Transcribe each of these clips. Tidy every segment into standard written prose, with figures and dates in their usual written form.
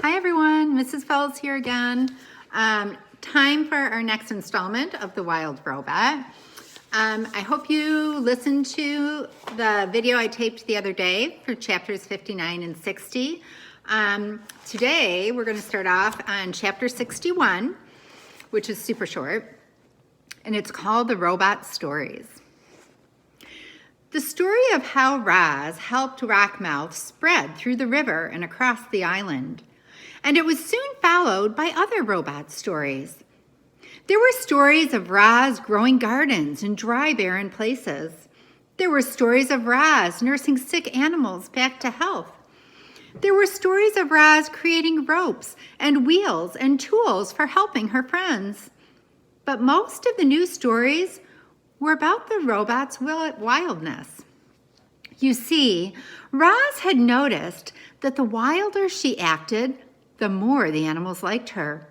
Hi everyone, Mrs. Fells here again. Time for our next installment of The Wild Robot. I hope you listened to the video I taped the other day for chapters 59 and 60. Today we're going to start off on chapter 61, which is super short, and it's called The Robot Stories. The story of how Roz helped Rockmouth spread through the river and across the island. And it was soon followed by other robot stories. There were stories of Roz growing gardens in dry, barren places. There were stories of Roz nursing sick animals back to health. There were stories of Roz creating ropes and wheels and tools for helping her friends. But most of the new stories were about the robot's wildness. You see, Roz had noticed that the wilder she acted, the more the animals liked her.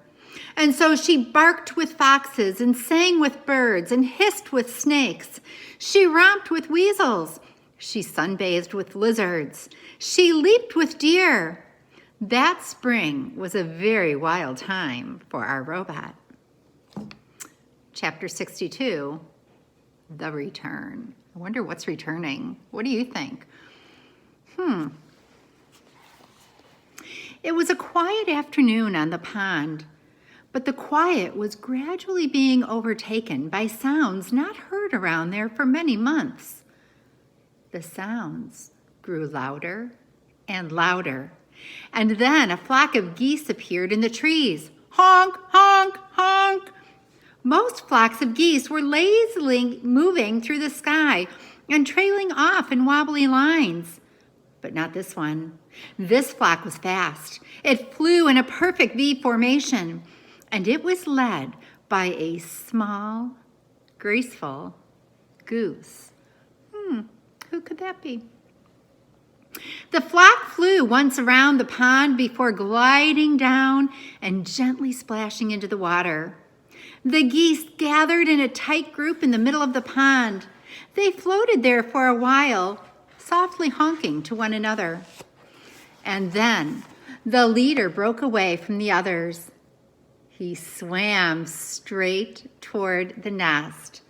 And so she barked with foxes and sang with birds and hissed with snakes. She romped with weasels. She sunbathed with lizards. She leaped with deer. That spring was a very wild time for our robot. Chapter 62, The Return. I wonder what's returning. What do you think? It was a quiet afternoon on the pond, but the quiet was gradually being overtaken by sounds not heard around there for many months. The sounds grew louder and louder, and then a flock of geese appeared in the trees. Honk, honk, honk. Most flocks of geese were lazily moving through the sky and trailing off in wobbly lines. But not this one. This flock was fast. It flew in a perfect V formation, and it was led by a small, graceful goose. Who could that be? The flock flew once around the pond before gliding down and gently splashing into the water. The geese gathered in a tight group in the middle of the pond. They floated there for a while, softly honking to one another. And then the leader broke away from the others. He swam straight toward the nest,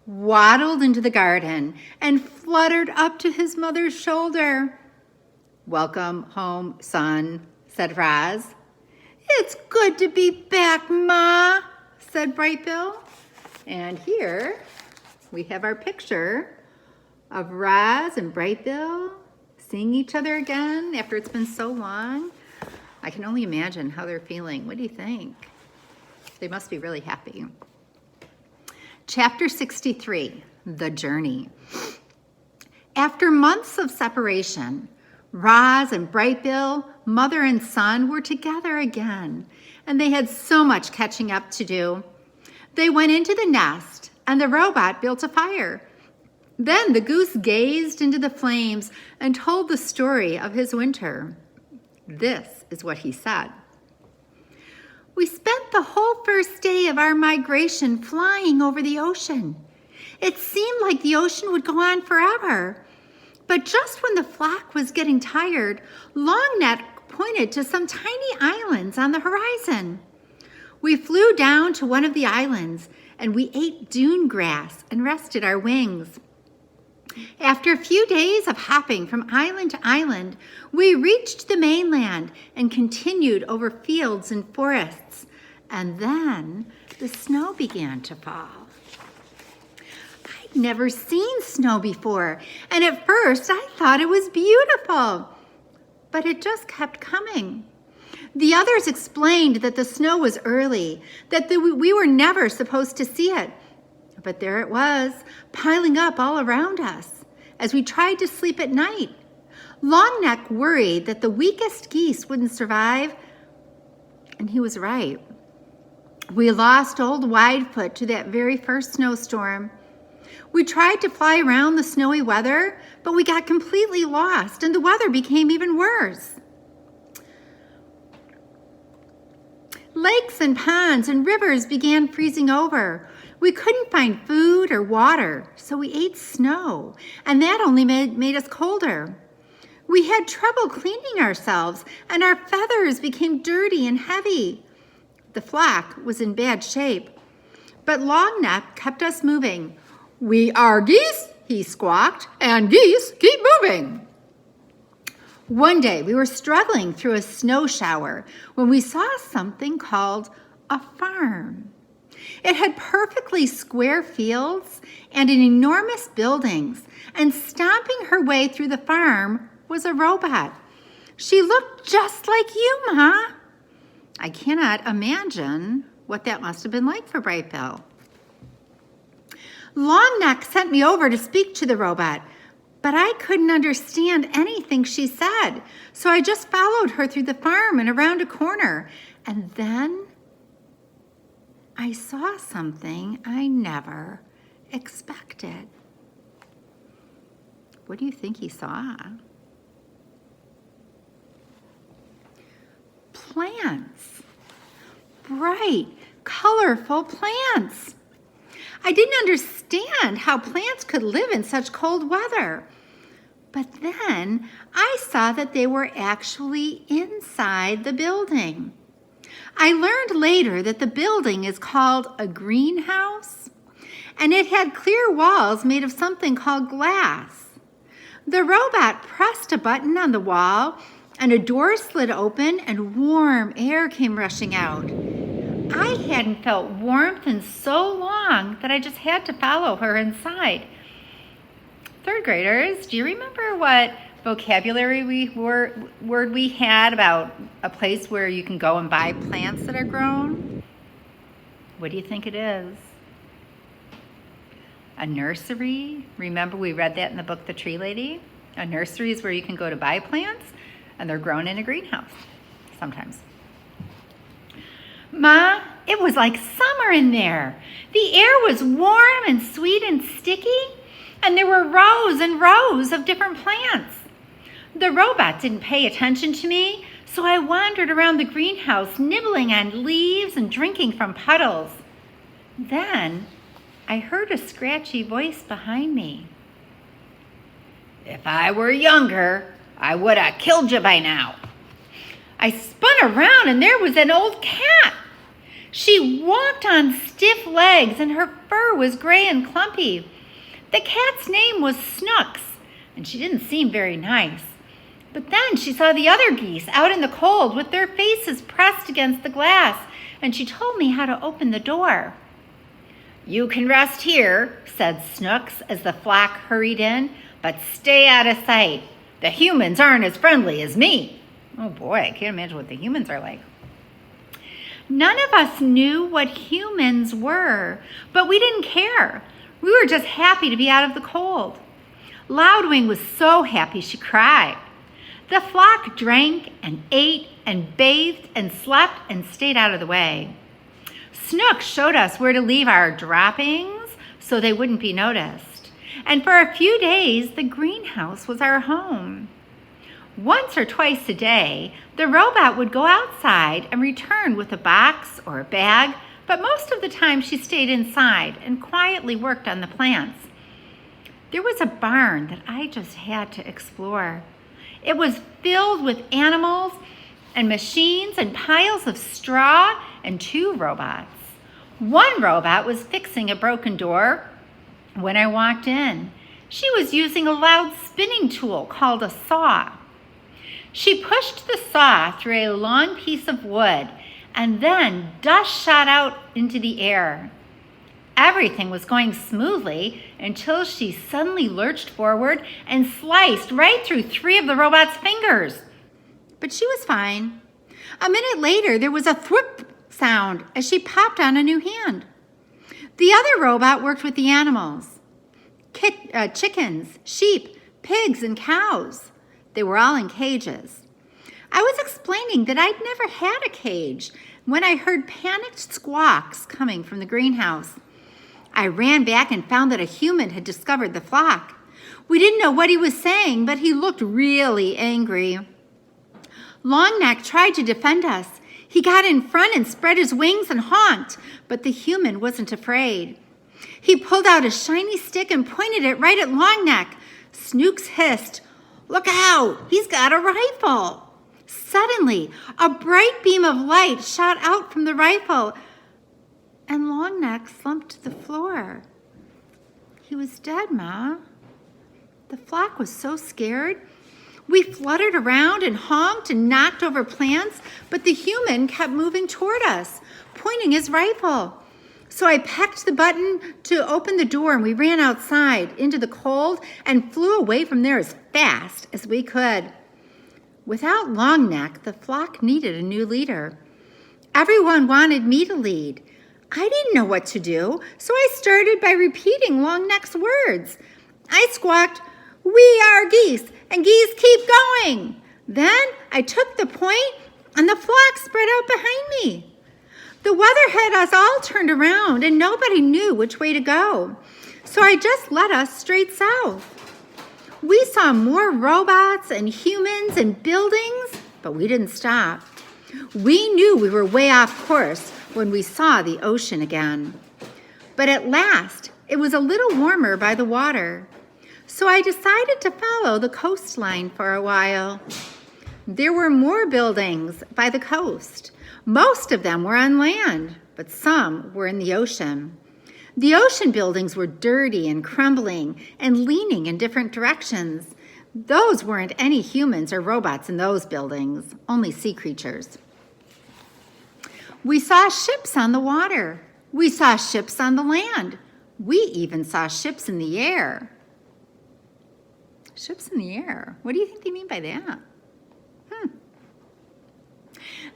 waddled into the garden, and fluttered up to his mother's shoulder. "Welcome home, son," said Roz. "It's good to be back, Ma," said Brightbill. And here we have our picture of Roz and Brightbill seeing each other again after it's been so long. I can only imagine how they're feeling. What do you think? They must be really happy. Chapter 63, The Journey. After months of separation, Roz and Brightbill, mother and son, were together again, and they had so much catching up to do. They went into the nest, and the robot built a fire. Then the goose gazed into the flames and told the story of his winter. This is what he said. "We spent the whole first day of our migration flying over the ocean. It seemed like the ocean would go on forever. But just when the flock was getting tired, Longneck pointed to some tiny islands on the horizon. We flew down to one of the islands, and we ate dune grass and rested our wings. After a few days of hopping from island to island, we reached the mainland and continued over fields and forests. And then the snow began to fall. I'd never seen snow before, and at first I thought it was beautiful. But it just kept coming. The others explained that the snow was early, that we were never supposed to see it. But there it was, piling up all around us as we tried to sleep at night. Longneck worried that the weakest geese wouldn't survive, and he was right. We lost old Widefoot to that very first snowstorm. We tried to fly around the snowy weather, but we got completely lost, and the weather became even worse. Lakes and ponds and rivers began freezing over. We couldn't find food or water, so we ate snow, and that only made us colder. We had trouble cleaning ourselves, and our feathers became dirty and heavy. The flock was in bad shape, but Longneck kept us moving. "We are geese," he squawked, "and geese keep moving." One day we were struggling through a snow shower when we saw something called a farm. It had perfectly square fields and enormous buildings, and stomping her way through the farm was a robot. She looked just like you, Ma. I cannot imagine what that must have been like for Bright Bill. Longneck sent me over to speak to the robot, but I couldn't understand anything she said, so I just followed her through the farm and around a corner, and then I saw something I never expected. What do you think he saw? Plants. Bright, colorful plants. I didn't understand how plants could live in such cold weather. But then I saw that they were actually inside the building. I learned later that the building is called a greenhouse, and it had clear walls made of something called glass. The robot pressed a button on the wall, and a door slid open and warm air came rushing out. I hadn't felt warmth in so long that I just had to follow her inside. Third graders, do you remember what vocabulary word we had about a place where you can go and buy plants that are grown? What do you think it is? A nursery? Remember we read that in the book, The Tree Lady? A nursery is where you can go to buy plants, and they're grown in a greenhouse sometimes. Ma, it was like summer in there. The air was warm and sweet and sticky, and there were rows and rows of different plants. The robot didn't pay attention to me, so I wandered around the greenhouse, nibbling on leaves and drinking from puddles. Then I heard a scratchy voice behind me. "If I were younger, I would have killed you by now." I spun around and there was an old cat. She walked on stiff legs and her fur was gray and clumpy. The cat's name was Snooks, and she didn't seem very nice. But then she saw the other geese out in the cold with their faces pressed against the glass, and she told me how to open the door. "You can rest here," said Snooks as the flock hurried in, "but stay out of sight. The humans aren't as friendly as me." Oh boy, I can't imagine what the humans are like. None of us knew what humans were, but we didn't care. We were just happy to be out of the cold. Loudwing was so happy she cried. The flock drank and ate and bathed and slept and stayed out of the way. Snook showed us where to leave our droppings so they wouldn't be noticed. And for a few days, the greenhouse was our home. Once or twice a day, the robot would go outside and return with a box or a bag, but most of the time she stayed inside and quietly worked on the plants. There was a barn that I just had to explore. It was filled with animals and machines and piles of straw and 2 robots. One robot was fixing a broken door when I walked in. She was using a loud spinning tool called a saw. She pushed the saw through a long piece of wood, and then dust shot out into the air. Everything was going smoothly until she suddenly lurched forward and sliced right through 3 of the robot's fingers. But she was fine. A minute later, there was a thwip sound as she popped on a new hand. The other robot worked with the animals. Chickens, sheep, pigs, and cows. They were all in cages. I was explaining that I'd never had a cage when I heard panicked squawks coming from the greenhouse. I ran back and found that a human had discovered the flock. We didn't know what he was saying, but he looked really angry. Longneck tried to defend us. He got in front and spread his wings and honked, but the human wasn't afraid. He pulled out a shiny stick and pointed it right at Longneck. Snooks hissed, Look out, he's got a rifle. Suddenly, a bright beam of light shot out from the rifle, and Longneck slumped to the floor. He was dead, Ma. The flock was so scared. We fluttered around and honked and knocked over plants, but the human kept moving toward us, pointing his rifle. So I pecked the button to open the door, and we ran outside into the cold and flew away from there as fast as we could. Without Longneck, the flock needed a new leader. Everyone wanted me to lead. I didn't know what to do, so I started by repeating Longneck's words. I squawked, "We are geese, and geese keep going." Then I took the point, and the flock spread out behind me. The weather had us all turned around, and nobody knew which way to go. So I just led us straight south. We saw more robots and humans and buildings, but we didn't stop. We knew we were way off course when we saw the ocean again. But at last, it was a little warmer by the water. So I decided to follow the coastline for a while. There were more buildings by the coast. Most of them were on land, but some were in the ocean. The ocean buildings were dirty and crumbling and leaning in different directions. Those weren't any humans or robots in those buildings, only sea creatures. We saw ships on the water. We saw ships on the land. We even saw ships in the air. Ships in the air? What do you think they mean by that?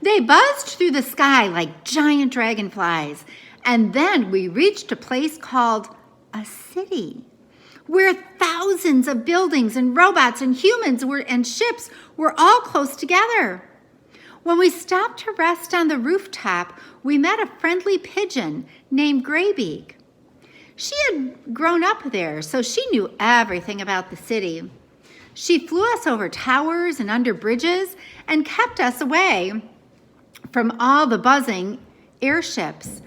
They buzzed through the sky like giant dragonflies, and then we reached a place called a city, where thousands of buildings and robots and humans and ships were all close together. When we stopped to rest on the rooftop, we met a friendly pigeon named Graybeak. She had grown up there, so she knew everything about the city. She flew us over towers and under bridges and kept us away from all the buzzing airships.